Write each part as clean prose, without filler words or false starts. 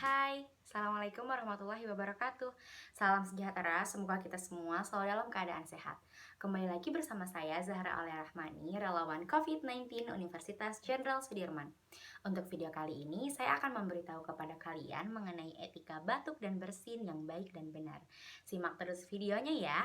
Hai, Assalamualaikum warahmatullahi wabarakatuh. Salam sejahtera, semoga kita semua selalu dalam keadaan sehat. Kembali lagi bersama saya Zahra Aulia Rahmani, relawan COVID-19 Universitas Jenderal Sudirman. Untuk video kali ini, saya akan memberitahu kepada kalian mengenai etika batuk dan bersin yang baik dan benar. Simak terus videonya ya.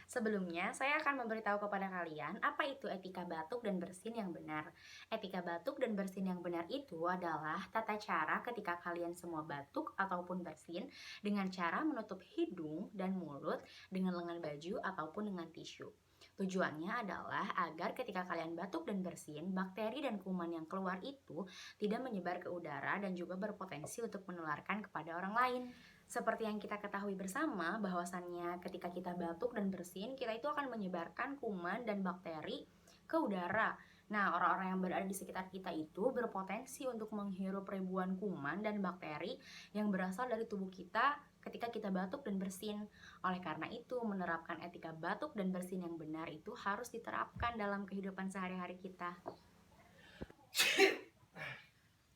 Sebelumnya, saya akan memberitahu kepada kalian apa itu etika batuk dan bersin yang benar. Etika batuk dan bersin yang benar itu adalah tata cara ketika kalian semua batuk ataupun bersin dengan cara menutup hidung dan mulut dengan lengan baju ataupun dengan tisu. Tujuannya adalah agar ketika kalian batuk dan bersin, bakteri dan kuman yang keluar itu tidak menyebar ke udara dan juga berpotensi untuk menularkan kepada orang lain. Seperti yang kita ketahui bersama, bahwasannya ketika kita batuk dan bersin, kita itu akan menyebarkan kuman dan bakteri ke udara. Nah, orang-orang yang berada di sekitar kita itu berpotensi untuk menghirup ribuan kuman dan bakteri yang berasal dari tubuh kita ketika kita batuk dan bersin. Oleh karena itu, menerapkan etika batuk dan bersin yang benar itu harus diterapkan dalam kehidupan sehari-hari kita.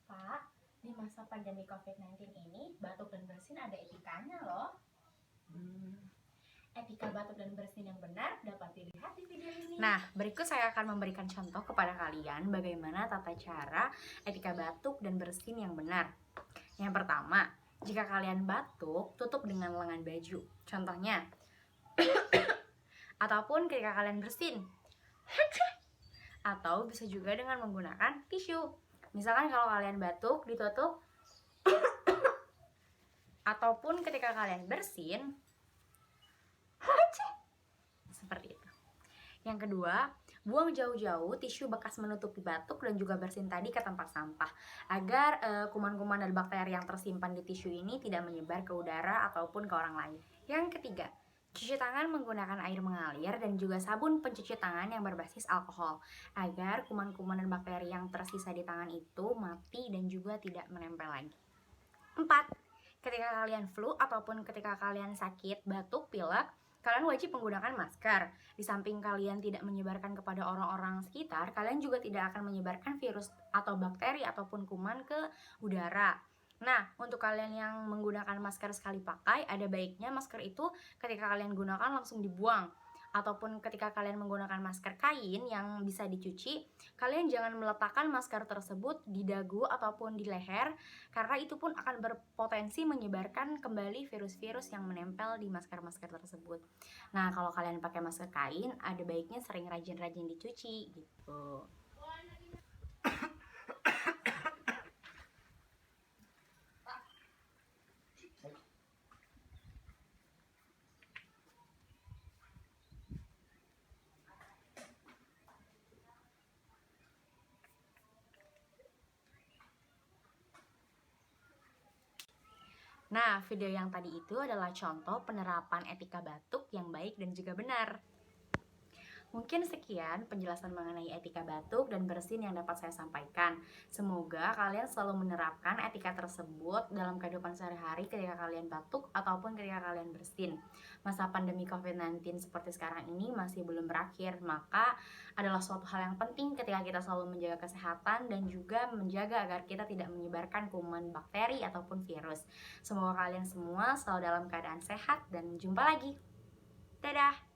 Pak, di masa pandemi COVID-19 ini, batuk dan bersin ada etikanya loh. Etika batuk dan bersin yang benar dapat dilihat di video ini. Nah, berikut saya akan memberikan contoh kepada kalian bagaimana tata cara etika batuk dan bersin yang benar. Yang pertama, jika kalian batuk, tutup dengan lengan baju. Contohnya, ataupun ketika kalian bersin, atau bisa juga dengan menggunakan tisu. Misalkan kalau kalian batuk, ditutup, ataupun ketika kalian bersin, seperti itu. Yang kedua, buang jauh-jauh tisu bekas menutupi batuk dan juga bersin tadi ke tempat sampah agar kuman-kuman dan bakteri yang tersimpan di tisu ini tidak menyebar ke udara ataupun ke orang lain. Yang ketiga, cuci tangan menggunakan air mengalir dan juga sabun pencuci tangan yang berbasis alkohol agar kuman-kuman dan bakteri yang tersisa di tangan itu mati dan juga tidak menempel lagi. 4. Ketika kalian flu ataupun ketika kalian sakit, batuk, pilek, kalian wajib menggunakan masker. Di samping kalian tidak menyebarkan kepada orang-orang sekitar, kalian juga tidak akan menyebarkan virus atau bakteri ataupun kuman ke udara. Nah, untuk kalian yang menggunakan masker sekali pakai, ada baiknya masker itu ketika kalian gunakan langsung dibuang. Ataupun ketika kalian menggunakan masker kain yang bisa dicuci, kalian jangan meletakkan masker tersebut di dagu ataupun di leher, karena itu pun akan berpotensi menyebarkan kembali virus-virus yang menempel di masker-masker tersebut. Nah, kalau kalian pakai masker kain, ada baiknya sering rajin-rajin dicuci gitu. Nah, video yang tadi itu adalah contoh penerapan etika batuk yang baik dan juga benar. Mungkin sekian penjelasan mengenai etika batuk dan bersin yang dapat saya sampaikan. Semoga kalian selalu menerapkan etika tersebut dalam kehidupan sehari-hari ketika kalian batuk ataupun ketika kalian bersin. Masa pandemi COVID-19 seperti sekarang ini masih belum berakhir, maka adalah suatu hal yang penting ketika kita selalu menjaga kesehatan dan juga menjaga agar kita tidak menyebarkan kuman bakteri ataupun virus. Semoga kalian semua selalu dalam keadaan sehat dan jumpa lagi. Dadah!